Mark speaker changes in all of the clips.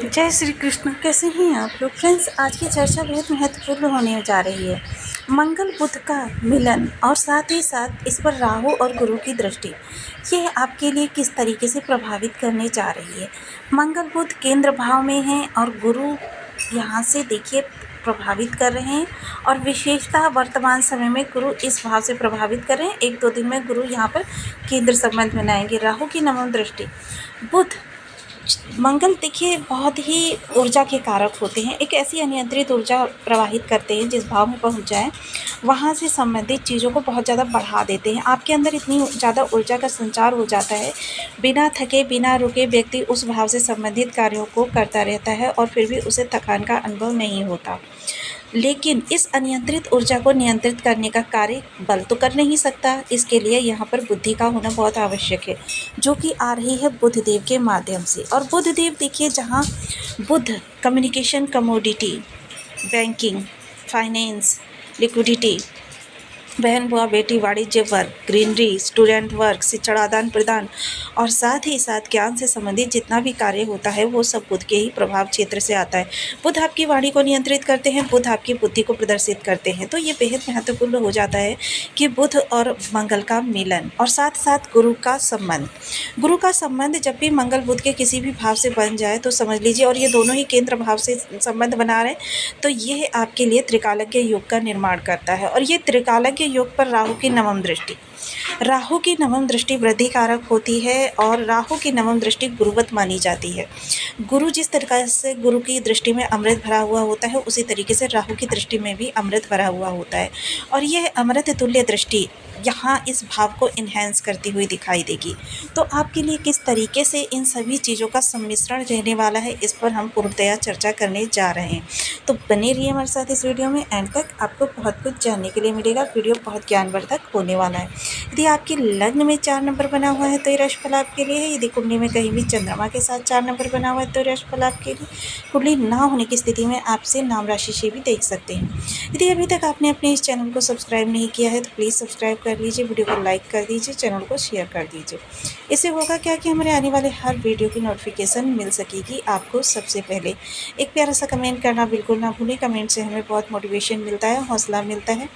Speaker 1: जय श्री कृष्ण। कैसे हैं आप लोग फ्रेंड्स। आज की चर्चा बेहद महत्वपूर्ण होने जा रही है। मंगल बुध का मिलन और साथ ही साथ इस पर राहु और गुरु की दृष्टि, यह आपके लिए किस तरीके से प्रभावित करने जा रही है। मंगल बुध केंद्र भाव में हैं और गुरु यहाँ से देखिए प्रभावित कर रहे हैं, और विशेषतः वर्तमान समय में गुरु इस भाव से प्रभावित कर रहे हैं। 1-2 दिन में गुरु यहाँ पर केंद्र संबंध में आएंगे। राहु की नवम दृष्टि, बुध मंगल देखिए बहुत ही ऊर्जा के कारक होते हैं। एक ऐसी अनियंत्रित ऊर्जा प्रवाहित करते हैं, जिस भाव में पहुंच जाए वहां से संबंधित चीज़ों को बहुत ज़्यादा बढ़ा देते हैं। आपके अंदर इतनी ज़्यादा ऊर्जा का संचार हो जाता है, बिना थके बिना रुके व्यक्ति उस भाव से संबंधित कार्यों को करता रहता है और फिर भी उसे थकान का अनुभव नहीं होता। लेकिन इस अनियंत्रित ऊर्जा को नियंत्रित करने का कार्य बल तो कर नहीं सकता। इसके लिए यहाँ पर बुद्धि का होना बहुत आवश्यक है, जो कि आ रही है बुध देव के माध्यम से। और बुध देव देखिए, जहाँ Budh communication, commodity, banking, finance, liquidity, बहन बुआ बेटी, वाणिज्य वर्ग, ग्रीनरी, स्टूडेंट वर्ग, शिक्षण आदान प्रदान और साथ ही साथ ज्ञान से संबंधित जितना भी कार्य होता है वो सब बुध के ही प्रभाव क्षेत्र से आता है। बुध आपकी वाणी को नियंत्रित करते हैं, बुध आपकी बुद्धि को प्रदर्शित करते हैं। तो ये बेहद महत्वपूर्ण हो जाता है कि बुध और मंगल का मिलन और साथ साथ गुरु का संबंध। गुरु का संबंध जब भी मंगल बुध के किसी भी भाव से बन जाए तो समझ लीजिए, और ये दोनों ही केंद्र भाव से संबंध बना रहे हैं, तो यह आपके लिए त्रिकालज्ञ योग का निर्माण करता है। और ये त्रिकालज्ञ योग पर राहु की नवम दृष्टि, राहु की नवम दृष्टि वृद्धि कारक होती है और राहु की नवम दृष्टि गुरुवत मानी जाती है। गुरु जिस तरीके से गुरु की दृष्टि में अमृत भरा हुआ होता है, उसी तरीके से राहु की दृष्टि में भी अमृत भरा हुआ होता है। और यह अमृत तुल्य दृष्टि यहाँ इस भाव को इन्हेंस करती हुई दिखाई देगी। तो आपके लिए किस तरीके से इन सभी चीज़ों का सम्मिश्रण रहने वाला है, इस पर हम पूर्णतया चर्चा करने जा रहे हैं। तो बने रहिए हमारे साथ इस वीडियो में, एंड तक आपको बहुत कुछ जानने के लिए मिलेगा। वीडियो बहुत ज्ञानवर्धक होने वाला है। यदि आपके लग्न में 4 नंबर बना हुआ है तो ये राशिफल आपके लिए है। यदि कुंडली में कहीं भी चंद्रमा के साथ 4 नंबर बना हुआ है तो राशिफल आपके लिए। कुंडली ना होने की स्थिति में आपसे नाम राशि से भी देख सकते हैं। यदि अभी तक आपने अपने इस चैनल को सब्सक्राइब नहीं किया है तो प्लीज़ सब्सक्राइब कर लीजिए, वीडियो को लाइक कर दीजिए, चैनल को शेयर कर दीजिए। इससे होगा क्या कि हमारे आने वाले हर वीडियो की नोटिफिकेशन मिल सकेगी आपको सबसे पहले। एक प्यारा सा कमेंट करना बिल्कुल ना भूलें। कमेंट से हमें बहुत मोटिवेशन मिलता है, हौसला मिलता है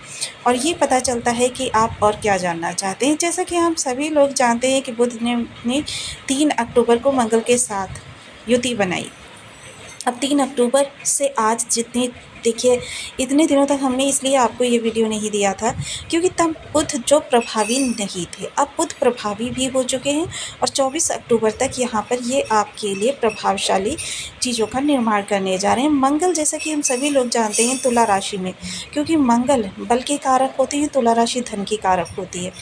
Speaker 1: और ये पता चलता है कि आप और क्या जानना चाहते हैं। जैसा कि हम सभी लोग जानते हैं कि बुध ने 3 अक्टूबर को मंगल के साथ युति बनाई। अब 3 अक्टूबर से आज जितनी देखिए, इतने दिनों तक हमने इसलिए आपको ये वीडियो नहीं दिया था क्योंकि तब बुध जो प्रभावी नहीं थे, अब बुध प्रभावी भी हो चुके हैं और 24 अक्टूबर तक यहाँ पर ये आपके लिए प्रभावशाली चीज़ों का निर्माण करने जा रहे हैं। मंगल, जैसा कि हम सभी लोग जानते हैं, तुला राशि में, क्योंकि मंगल बल के कारक होते हैं, तुला राशि धन की कारक होती है।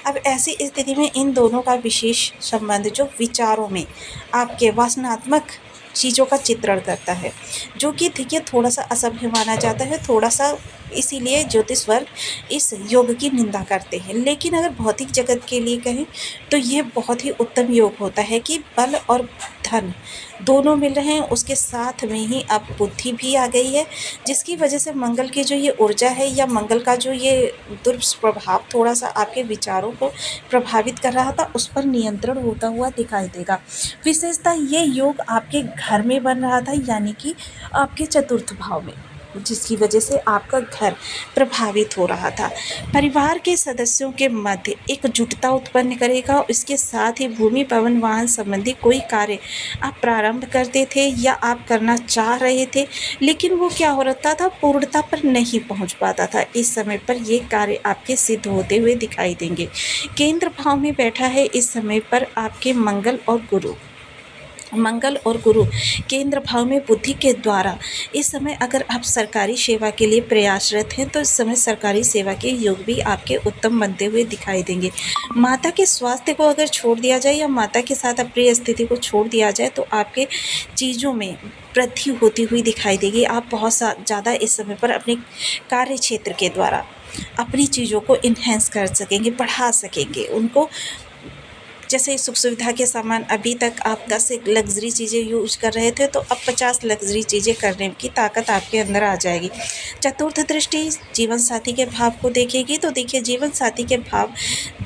Speaker 1: अब ऐसी स्थिति में इन दोनों का विशेष संबंध जो विचारों में आपके वासनात्मक चीज़ों का चित्रण करता है, जो कि देखिए थोड़ा सा असभ्य माना जाता है, थोड़ा सा, इसीलिए ज्योतिष वर्ग इस योग की निंदा करते हैं। लेकिन अगर भौतिक जगत के लिए कहें तो ये बहुत ही उत्तम योग होता है कि बल और धन दोनों मिल रहे हैं, उसके साथ में ही अब बुद्धि भी आ गई है, जिसकी वजह से मंगल की जो ये ऊर्जा है या मंगल का जो ये दुष्प्रभाव थोड़ा सा आपके विचारों को प्रभावित कर रहा था, उस पर नियंत्रण होता हुआ दिखाई देगा। विशेषतः ये योग आपके घर में बन रहा था, यानी कि आपके चतुर्थ भाव में, जिसकी वजह से आपका घर प्रभावित हो रहा था। परिवार के सदस्यों के मध्य एकजुटता उत्पन्न करेगा। इसके साथ ही भूमि पवन वाहन संबंधी कोई कार्य आप प्रारंभ करते थे या आप करना चाह रहे थे, लेकिन वो क्या हो रहा था, पूर्णता पर नहीं पहुंच पाता था। इस समय पर ये कार्य आपके सिद्ध होते हुए दिखाई देंगे। केंद्र भाव में बैठा है इस समय पर आपके मंगल और गुरु केंद्र भाव में बुद्धि के द्वारा। इस समय अगर आप सरकारी सेवा के लिए प्रयासरत हैं तो इस समय सरकारी सेवा के योग भी आपके उत्तम बनते हुए दिखाई देंगे। माता के स्वास्थ्य को अगर छोड़ दिया जाए या माता के साथ अप्रिय स्थिति को छोड़ दिया जाए तो आपके चीज़ों में वृद्धि होती हुई दिखाई देगी। आप बहुत ज़्यादा इस समय पर अपने कार्य क्षेत्र के द्वारा अपनी चीज़ों को इन्हेंस कर सकेंगे, बढ़ा सकेंगे, उनको जैसे सुख सुविधा के सामान अभी तक आप 10 एक लग्ज़री चीज़ें यूज़ कर रहे थे, तो अब 50 लग्ज़री चीज़ें करने की ताकत आपके अंदर आ जाएगी। चतुर्थ दृष्टि जीवन साथी के भाव को देखेगी, तो देखिए जीवन साथी के भाव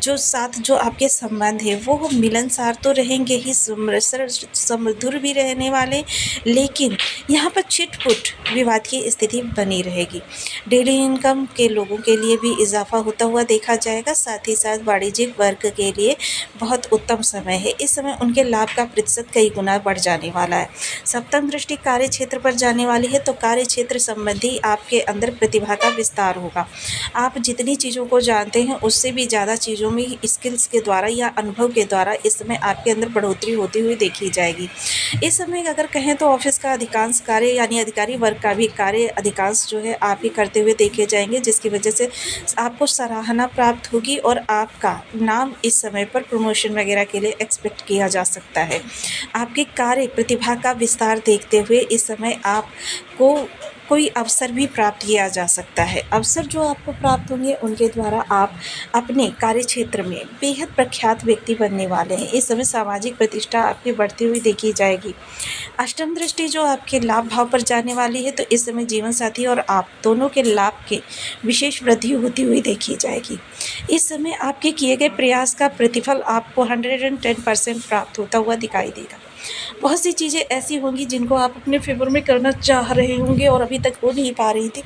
Speaker 1: जो आपके संबंध है वो मिलनसार तो रहेंगे ही, सुमधुर भी रहने वाले, लेकिन यहाँ पर छिटपुट विवाद की स्थिति बनी रहेगी। डेली इनकम के लोगों के लिए भी इजाफा होता हुआ देखा जाएगा। साथ ही साथ वाणिज्यिक वर्ग के लिए बहुत उत्तम समय है। इस समय उनके लाभ का प्रतिशत कई गुना बढ़ जाने वाला है। सप्तम दृष्टि कार्य क्षेत्र पर जाने वाली है, तो कार्य क्षेत्र संबंधी आपके अंदर प्रतिभा का विस्तार होगा। आप जितनी चीज़ों को जानते हैं उससे भी ज़्यादा चीज़ों में स्किल्स के द्वारा या अनुभव के द्वारा इस समय आपके अंदर बढ़ोतरी होती हुई देखी जाएगी। इस समय अगर कहें तो ऑफिस का अधिकांश कार्य यानी अधिकारी वर्ग का भी कार्य अधिकांश जो है आप ही करते हुए देखे जाएंगे, जिसकी वजह से आपको सराहना प्राप्त होगी और आपका नाम इस समय पर प्रमोशन वगैरह के लिए एक्सपेक्ट किया जा सकता है। आपके कार्य प्रतिभा का विस्तार देखते हुए इस समय आपको कोई अवसर भी प्राप्त किया जा सकता है। अवसर जो आपको प्राप्त होंगे उनके द्वारा आप अपने कार्य क्षेत्र में बेहद प्रख्यात व्यक्ति बनने वाले हैं। इस समय सामाजिक प्रतिष्ठा आपकी बढ़ती हुई देखी जाएगी। अष्टम दृष्टि जो आपके लाभ भाव पर जाने वाली है, तो इस समय जीवन साथी और आप दोनों के लाभ के विशेष वृद्धि होती हुई देखी जाएगी। इस समय आपके किए गए प्रयास का प्रतिफल आपको 110% प्राप्त होता हुआ दिखाई देगा। बहुत सी चीज़ें ऐसी होंगी जिनको आप अपने फेवर में करना चाह रहे होंगे और अभी तक हो नहीं पा रही थी,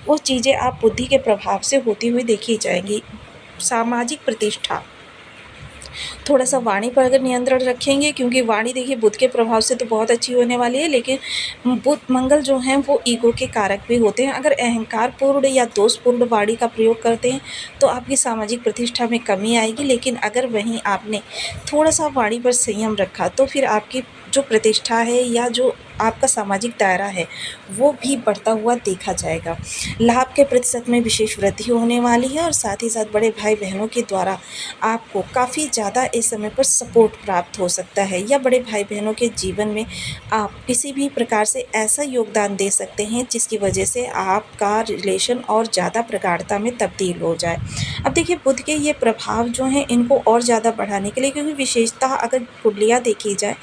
Speaker 1: वो चीज़ें आप बुद्धि के प्रभाव से होती हुई देखी जाएंगी। सामाजिक प्रतिष्ठा, थोड़ा सा वाणी पर अगर नियंत्रण रखेंगे, क्योंकि वाणी देखिए बुध के प्रभाव से तो बहुत अच्छी होने वाली है, लेकिन बुध मंगल जो हैं वो ईगो के कारक भी होते हैं। अगर अहंकार पूर्ण या दोषपूर्ण वाणी का प्रयोग करते हैं तो आपकी सामाजिक प्रतिष्ठा में कमी आएगी, लेकिन अगर वहीं आपने थोड़ा सा वाणी पर संयम रखा तो फिर आपकी जो प्रतिष्ठा है या जो आपका सामाजिक दायरा है वो भी बढ़ता हुआ देखा जाएगा। लाभ के प्रतिशत में विशेष वृद्धि होने वाली है और साथ ही साथ बड़े भाई बहनों के द्वारा आपको काफ़ी ज़्यादा इस समय पर सपोर्ट प्राप्त हो सकता है, या बड़े भाई बहनों के जीवन में आप किसी भी प्रकार से ऐसा योगदान दे सकते हैं जिसकी वजह से आपका रिलेशन और ज़्यादा प्रगाढ़ता में तब्दील हो जाए। अब देखिए बुध के ये प्रभाव जो हैं इनको और ज़्यादा बढ़ाने के लिए, क्योंकि विशेषतः अगर कुंडलियाँ देखी जाए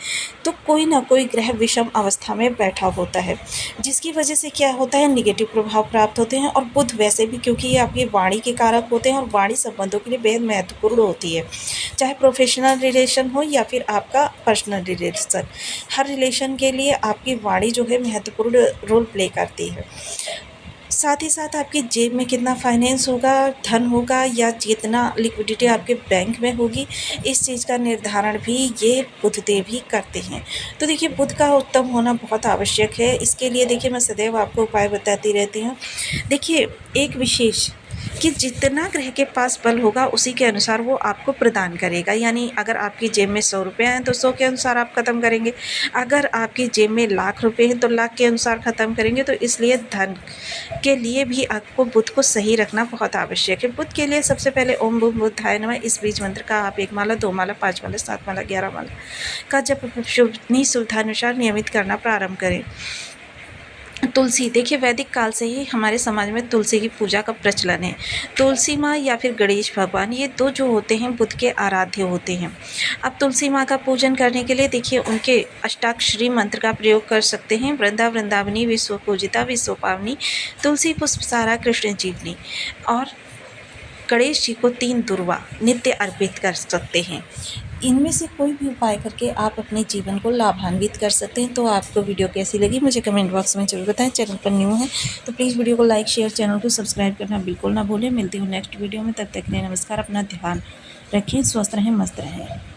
Speaker 1: तो कोई ना कोई ग्रह विषम अवस्था में बैठा होता है, जिसकी वजह से क्या होता है निगेटिव प्रभाव प्राप्त होते हैं। और बुध वैसे भी क्योंकि ये आपकी वाणी के कारक होते हैं और वाणी संबंधों के लिए बेहद महत्वपूर्ण होती है, चाहे प्रोफेशनल रिलेशन हो या फिर आपका पर्सनल रिलेशन, हर रिलेशन के लिए आपकी वाणी जो है महत्वपूर्ण रोल प्ले करती है। साथ ही साथ आपकी जेब में कितना फाइनेंस होगा, धन होगा, या जितना लिक्विडिटी आपके बैंक में होगी, इस चीज़ का निर्धारण भी ये बुधदेव ही करते हैं। तो देखिए बुध का उत्तम होना बहुत आवश्यक है। इसके लिए देखिए मैं सदैव आपको उपाय बताती रहती हूँ। देखिए एक विशेष कि जितना ग्रह के पास बल होगा उसी के अनुसार वो आपको प्रदान करेगा। यानी अगर आपकी जेब में 100 रुपये हैं तो 100 के अनुसार आप ख़त्म करेंगे, अगर आपकी जेब में लाख रुपए हैं तो लाख के अनुसार ख़त्म करेंगे। तो इसलिए धन के लिए भी आपको बुध को सही रखना बहुत आवश्यक है। बुध के लिए सबसे पहले ओम बूम बुधाय नमः इस बीज मंत्र का आप 1 माला, 2 माला, 5 माला, 7 माला, 11 माला का जब अपनी सुविधानुसार नियमित करना प्रारंभ करें। तुलसी, देखिए वैदिक काल से ही हमारे समाज में तुलसी की पूजा का प्रचलन है। तुलसी माँ या फिर गणेश भगवान, ये दो जो होते हैं बुध के आराध्य होते हैं। अब तुलसी माँ का पूजन करने के लिए देखिए उनके अष्टाक्षरी मंत्र का प्रयोग कर सकते हैं। वृंदा वृंदावनी विश्व पूजिता विश्व पावनी, तुलसी पुष्प सारा कृष्ण जीवनी। और गणेश जी को 3 दुर्वा नित्य अर्पित कर सकते हैं। इनमें से कोई भी उपाय करके आप अपने जीवन को लाभान्वित कर सकते हैं। तो आपको वीडियो कैसी लगी मुझे कमेंट बॉक्स में ज़रूर बताएं। चैनल पर न्यू है तो प्लीज़ वीडियो को लाइक शेयर, चैनल को सब्सक्राइब करना बिल्कुल ना भूलें। मिलती हूँ नेक्स्ट वीडियो में, तब तक के लिए नमस्कार। अपना ध्यान रखें, स्वस्थ रहें, मस्त रहें।